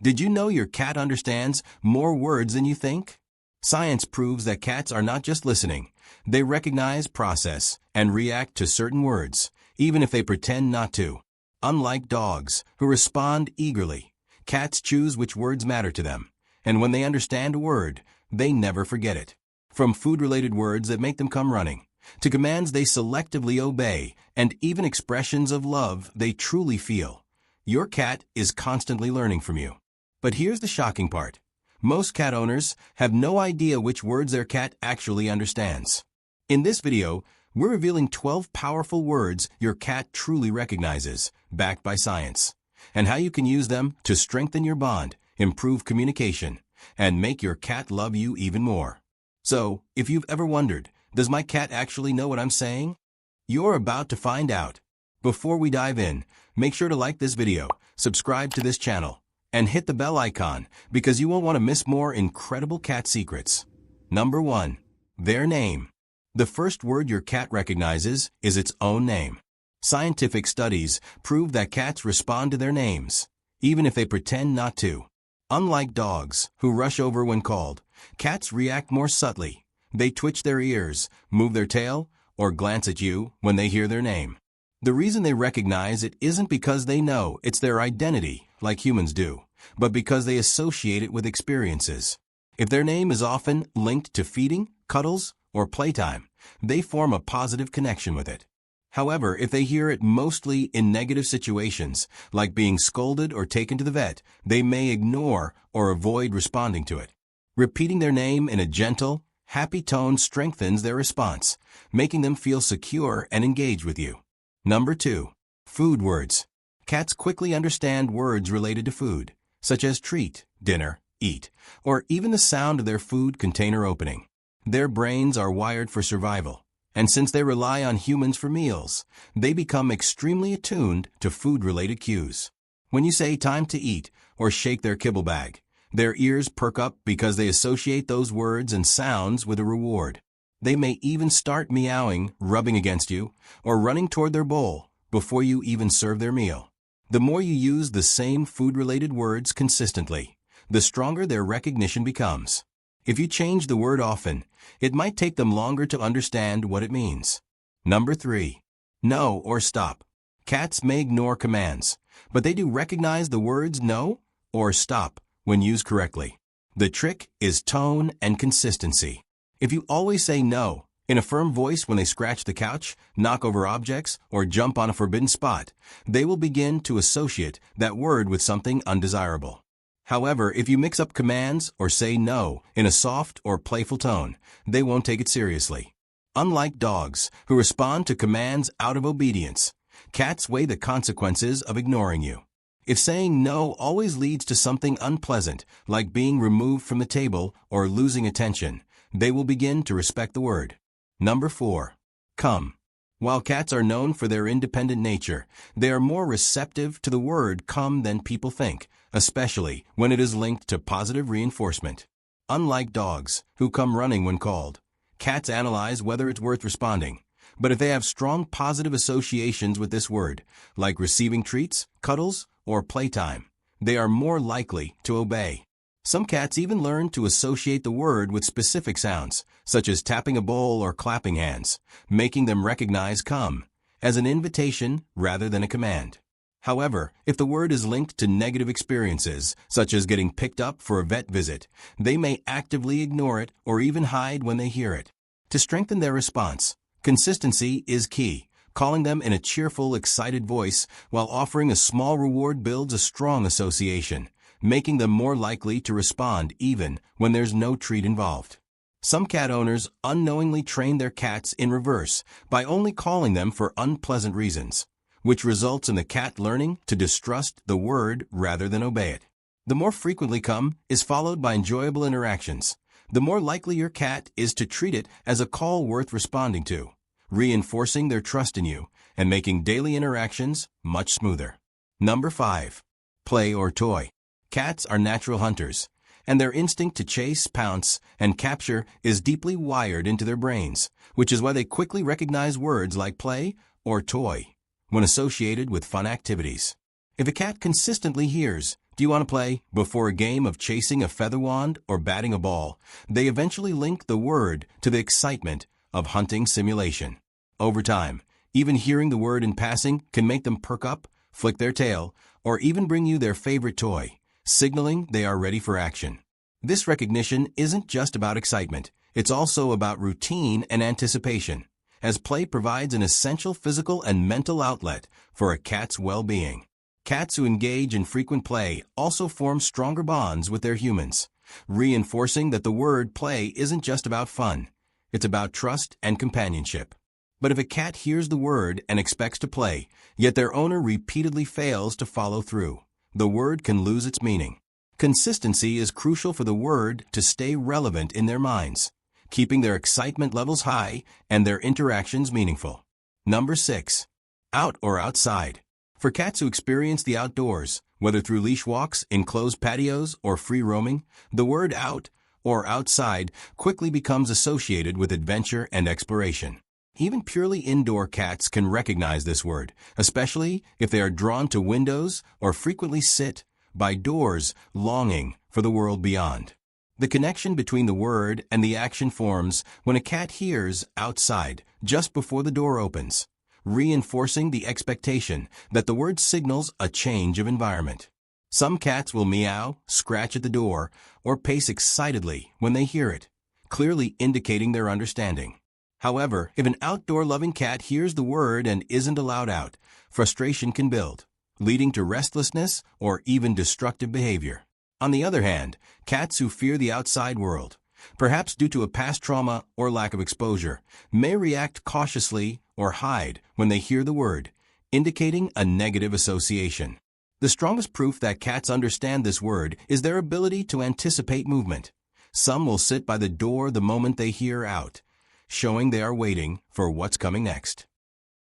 Did you know your cat understands more words than you think? Science proves that cats are not just listening. They recognize, process, and react to certain words, even if they pretend not to. Unlike dogs, who respond eagerly, cats choose which words matter to them. And when they understand a word, they never forget it. From food-related words that make them come running, to commands they selectively obey, and even expressions of love they truly feel. Your cat is constantly learning from you. But here's the shocking part. Most cat owners have no idea which words their cat actually understands. In this video, we're revealing 12 powerful words your cat truly recognizes, backed by science, and how you can use them to strengthen your bond, improve communication, and make your cat love you even more. So, if you've ever wondered, does my cat actually know what I'm saying? You're about to find out. Before we dive in, make sure to like this video, subscribe to this channel, and hit the bell icon because you won't want to miss more incredible cat secrets. Number 1. Their name. The first word your cat recognizes is its own name. Scientific studies prove that cats respond to their names, even if they pretend not to. Unlike dogs, who rush over when called, cats react more subtly. They twitch their ears, move their tail, or glance at you when they hear their name. The reason they recognize it isn't because they know it's their identity, like humans do, but because they associate it with experiences. If their name is often linked to feeding, cuddles, or playtime, they form a positive connection with it. However, if they hear it mostly in negative situations, like being scolded or taken to the vet, they may ignore or avoid responding to it. Repeating their name in a gentle, happy tone strengthens their response, making them feel secure and engaged with you. Number 2. Food words. Cats quickly understand words related to food, such as treat, dinner, eat, or even the sound of their food container opening. Their brains are wired for survival, and since they rely on humans for meals, they become extremely attuned to food-related cues. When you say time to eat or shake their kibble bag, their ears perk up because they associate those words and sounds with a reward. They may even start meowing, rubbing against you, or running toward their bowl before you even serve their meal. The more you use the same food-related words consistently, the stronger their recognition becomes. If you change the word often, it might take them longer to understand what it means. Number 3. No or stop. Cats may ignore commands, but they do recognize the words no or stop when used correctly. The trick is tone and consistency. If you always say no in a firm voice when they scratch the couch, knock over objects, or jump on a forbidden spot, they will begin to associate that word with something undesirable. However, if you mix up commands or say no in a soft or playful tone, they won't take it seriously. Unlike dogs, who respond to commands out of obedience, cats weigh the consequences of ignoring you. If saying no always leads to something unpleasant, like being removed from the table or losing attention, they will begin to respect the word. Number 4. Come. While cats are known for their independent nature, they are more receptive to the word come than people think, especially when it is linked to positive reinforcement. Unlike dogs, who come running when called, cats analyze whether it's worth responding. But if they have strong positive associations with this word, like receiving treats, cuddles, or playtime, they are more likely to obey. Some cats even learn to associate the word with specific sounds, such as tapping a bowl or clapping hands, making them recognize come as an invitation rather than a command. However, if the word is linked to negative experiences, such as getting picked up for a vet visit, they may actively ignore it or even hide when they hear it. To strengthen their response, consistency is key. Calling them in a cheerful, excited voice while offering a small reward builds a strong association, making them more likely to respond even when there's no treat involved. Some cat owners unknowingly train their cats in reverse by only calling them for unpleasant reasons, which results in the cat learning to distrust the word rather than obey it. The more frequently come is followed by enjoyable interactions, the more likely your cat is to treat it as a call worth responding to, reinforcing their trust in you and making daily interactions much smoother. Number 5. Play or toy. Cats are natural hunters, and their instinct to chase, pounce, and capture is deeply wired into their brains, which is why they quickly recognize words like play or toy when associated with fun activities. If a cat consistently hears Do you want to play? Before a game of chasing a feather wand or batting a ball, they eventually link the word to the excitement of hunting simulation. Over time, even hearing the word in passing can make them perk up, flick their tail, or even bring you their favorite toy, signaling they are ready for action. This recognition isn't just about excitement. It's also about routine and anticipation, as play provides an essential physical and mental outlet for a cat's well-being. Cats who engage in frequent play also form stronger bonds with their humans, reinforcing that the word play isn't just about fun. It's about trust and companionship. But if a cat hears the word and expects to play, yet their owner repeatedly fails to follow through, the word can lose its meaning. Consistency is crucial for the word to stay relevant in their minds, keeping their excitement levels high and their interactions meaningful. Number 6. Out or outside. For cats who experience the outdoors, whether through leash walks, enclosed patios, or free roaming, the word out or outside quickly becomes associated with adventure and exploration. Even purely indoor cats can recognize this word, especially if they are drawn to windows or frequently sit by doors longing for the world beyond. The connection between the word and the action forms when a cat hears outside just before the door opens, reinforcing the expectation that the word signals a change of environment. Some cats will meow, scratch at the door, or pace excitedly when they hear it, clearly indicating their understanding. However, if an outdoor-loving cat hears the word and isn't allowed out, frustration can build, leading to restlessness or even destructive behavior. On the other hand, cats who fear the outside world, perhaps due to a past trauma or lack of exposure, may react cautiously or hide when they hear the word, indicating a negative association. The strongest proof that cats understand this word is their ability to anticipate movement. Some will sit by the door the moment they hear out, showing they are waiting for what's coming next.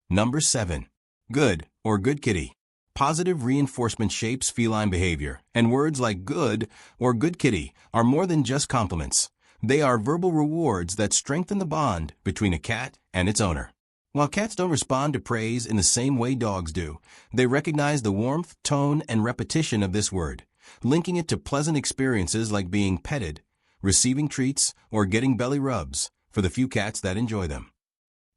Number 7. Good or good kitty. Positive reinforcement shapes feline behavior, and words like good or good kitty are more than just compliments. They are verbal rewards that strengthen the bond between a cat and its owner. While cats don't respond to praise in the same way dogs do, they recognize the warmth, tone, and repetition of this word, linking it to pleasant experiences like being petted, receiving treats, or getting belly rubs for the few cats that enjoy them.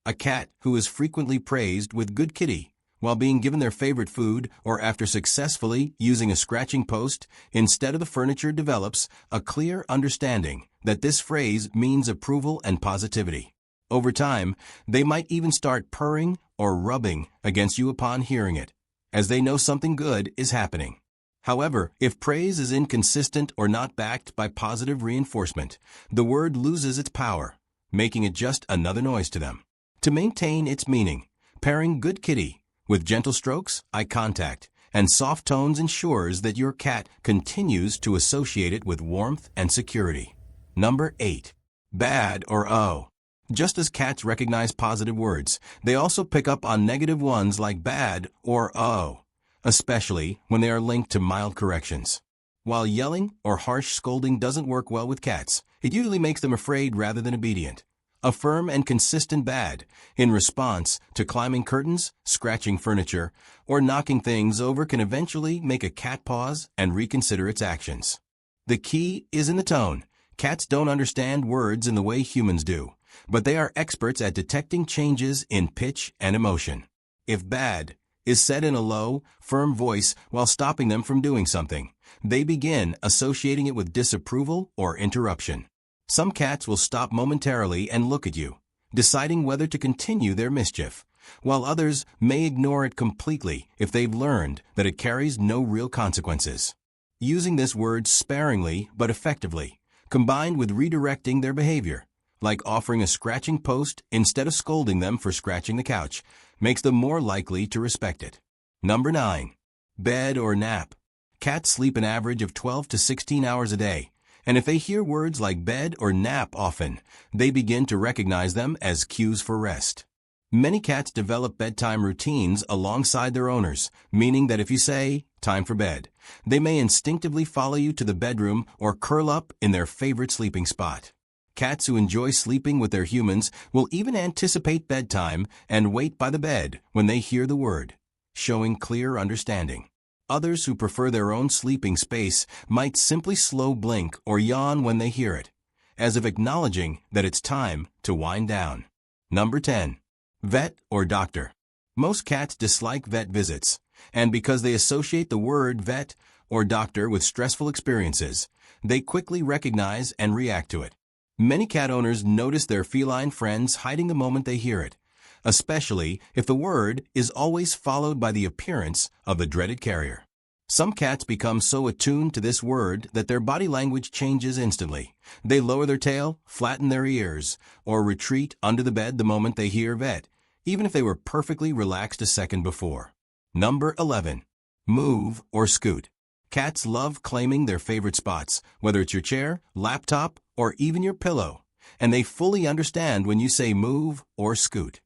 A cat who is frequently praised with good kitty while being given their favorite food or after successfully using a scratching post instead of the furniture develops a clear understanding that this phrase means approval and positivity. Over time, they might even start purring or rubbing against you upon hearing it, as they know something good is happening. However, if praise is inconsistent or not backed by positive reinforcement, the word loses its power, making it just another noise to them. To maintain its meaning, pairing good kitty with gentle strokes, eye contact, and soft tones ensures that your cat continues to associate it with warmth and security. Number 8. Bad or oh. Just as cats recognize positive words, they also pick up on negative ones like bad or oh, especially when they are linked to mild corrections. While yelling or harsh scolding doesn't work well with cats, it usually makes them afraid rather than obedient. A firm and consistent bad in response to climbing curtains, scratching furniture, or knocking things over can eventually make a cat pause and reconsider its actions. The key is in the tone. Cats don't understand words in the way humans do, but they are experts at detecting changes in pitch and emotion. If bad is said in a low, firm voice while stopping them from doing something, they begin associating it with disapproval or interruption. Some cats will stop momentarily and look at you, deciding whether to continue their mischief, while others may ignore it completely if they've learned that it carries no real consequences. Using this word sparingly but effectively, combined with redirecting their behavior, like offering a scratching post instead of scolding them for scratching the couch, makes them more likely to respect it. Number 9. Bed or nap. Cats sleep an average of 12 to 16 hours a day, and if they hear words like bed or nap often, they begin to recognize them as cues for rest. Many cats develop bedtime routines alongside their owners, meaning that if you say, time for bed, they may instinctively follow you to the bedroom or curl up in their favorite sleeping spot. Cats who enjoy sleeping with their humans will even anticipate bedtime and wait by the bed when they hear the word, showing clear understanding. Others who prefer their own sleeping space might simply slow blink or yawn when they hear it, as if acknowledging that it's time to wind down. Number 10. Vet or doctor. Most cats dislike vet visits, and because they associate the word vet or doctor with stressful experiences, they quickly recognize and react to it. Many cat owners notice their feline friends hiding the moment they hear it, especially if the word is always followed by the appearance of the dreaded carrier. Some cats become so attuned to this word that their body language changes instantly. They lower their tail, flatten their ears, or retreat under the bed the moment they hear vet, even if they were perfectly relaxed a second before. Number 11. Move or scoot. Cats love claiming their favorite spots, whether it's your chair, laptop, or even your pillow, and they fully understand when you say move or scoot.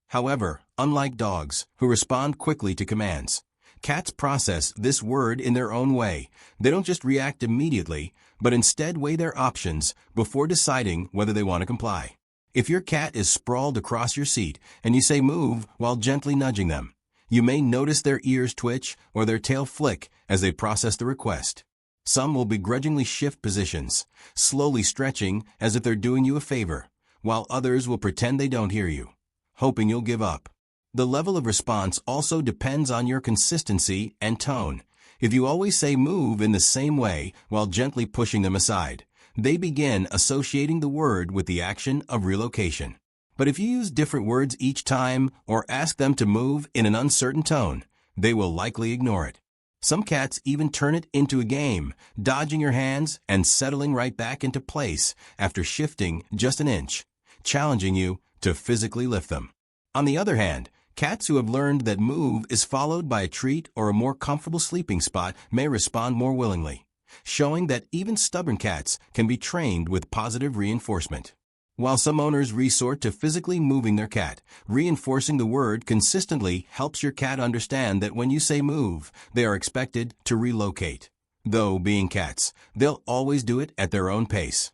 However, unlike dogs, who respond quickly to commands, cats process this word in their own way. They don't just react immediately, but instead weigh their options before deciding whether they want to comply. If your cat is sprawled across your seat and you say move while gently nudging them, you may notice their ears twitch or their tail flick as they process the request. Some will begrudgingly shift positions, slowly stretching as if they're doing you a favor, while others will pretend they don't hear you, hoping you'll give up. The level of response also depends on your consistency and tone. If you always say move in the same way while gently pushing them aside, they begin associating the word with the action of relocation. But if you use different words each time or ask them to move in an uncertain tone, they will likely ignore it. Some cats even turn it into a game, dodging your hands and settling right back into place after shifting just an inch, challenging you to physically lift them. On the other hand, cats who have learned that move is followed by a treat or a more comfortable sleeping spot may respond more willingly, showing that even stubborn cats can be trained with positive reinforcement. While some owners resort to physically moving their cat, reinforcing the word consistently helps your cat understand that when you say move, they are expected to relocate. Though, being cats, they'll always do it at their own pace.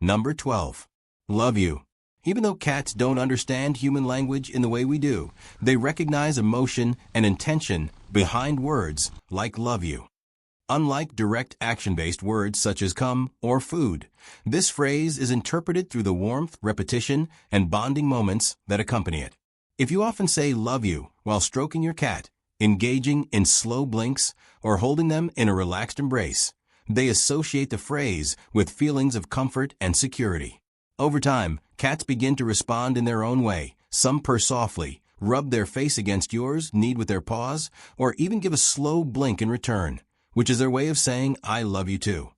Number 12. Love you. Even though cats don't understand human language in the way we do, they recognize emotion and intention behind words like love you. Unlike direct action-based words such as come or food, this phrase is interpreted through the warmth, repetition, and bonding moments that accompany it. If you often say love you while stroking your cat, engaging in slow blinks, or holding them in a relaxed embrace, they associate the phrase with feelings of comfort and security. Over time, cats begin to respond in their own way. Some purr softly, rub their face against yours, knead with their paws, or even give a slow blink in return, which is their way of saying, I love you too.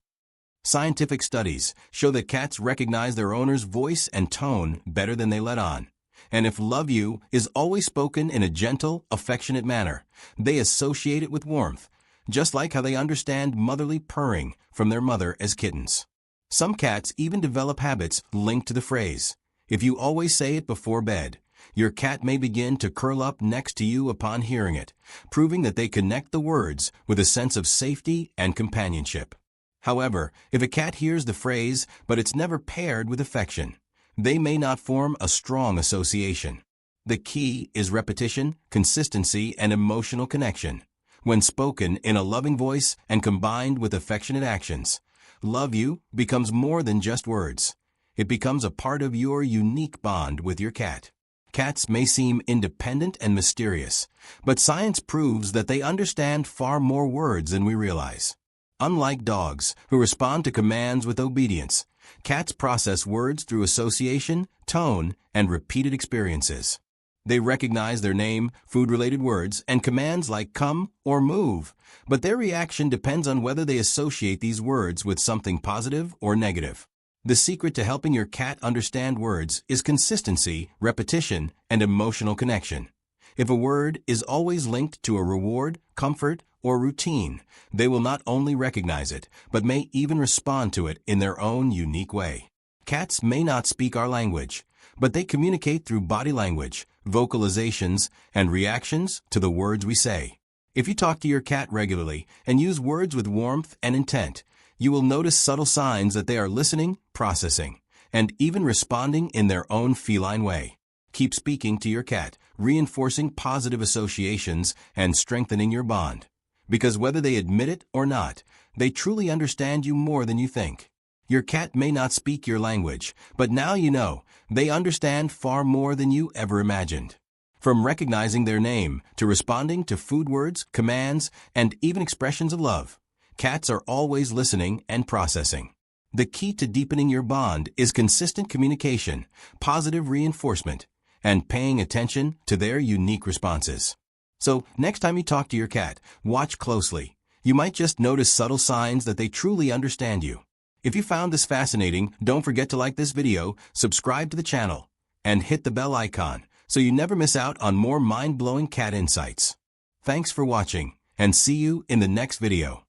Scientific studies show that cats recognize their owner's voice and tone better than they let on. And if love you is always spoken in a gentle, affectionate manner, they associate it with warmth, just like how they understand motherly purring from their mother as kittens. Some cats even develop habits linked to the phrase. If you always say it before bed, your cat may begin to curl up next to you upon hearing it, proving that they connect the words with a sense of safety and companionship. However, if a cat hears the phrase, but it's never paired with affection, they may not form a strong association. The key is repetition, consistency, and emotional connection. When spoken in a loving voice and combined with affectionate actions, love you becomes more than just words. It becomes a part of your unique bond with your cat. Cats may seem independent and mysterious, but science proves that they understand far more words than we realize. Unlike dogs, who respond to commands with obedience, cats process words through association, tone, and repeated experiences. They recognize their name, food-related words, and commands like come or move, but their reaction depends on whether they associate these words with something positive or negative. The secret to helping your cat understand words is consistency, repetition, and emotional connection. If a word is always linked to a reward, comfort, or routine, they will not only recognize it, but may even respond to it in their own unique way. Cats may not speak our language, but they communicate through body language, vocalizations, and reactions to the words we say. If you talk to your cat regularly and use words with warmth and intent, you will notice subtle signs that they are listening, processing, and even responding in their own feline way. Keep speaking to your cat, reinforcing positive associations and strengthening your bond. because whether they admit it or not, they truly understand you more than you think. Your cat may not speak your language, but now you know, they understand far more than you ever imagined. From recognizing their name, to responding to food words, commands, and even expressions of love, cats are always listening and processing. The key to deepening your bond is consistent communication, positive reinforcement, and paying attention to their unique responses. So, next time you talk to your cat, watch closely. You might just notice subtle signs that they truly understand you. If you found this fascinating, don't forget to like this video, subscribe to the channel, and hit the bell icon so you never miss out on more mind-blowing cat insights. Thanks for watching, and see you in the next video.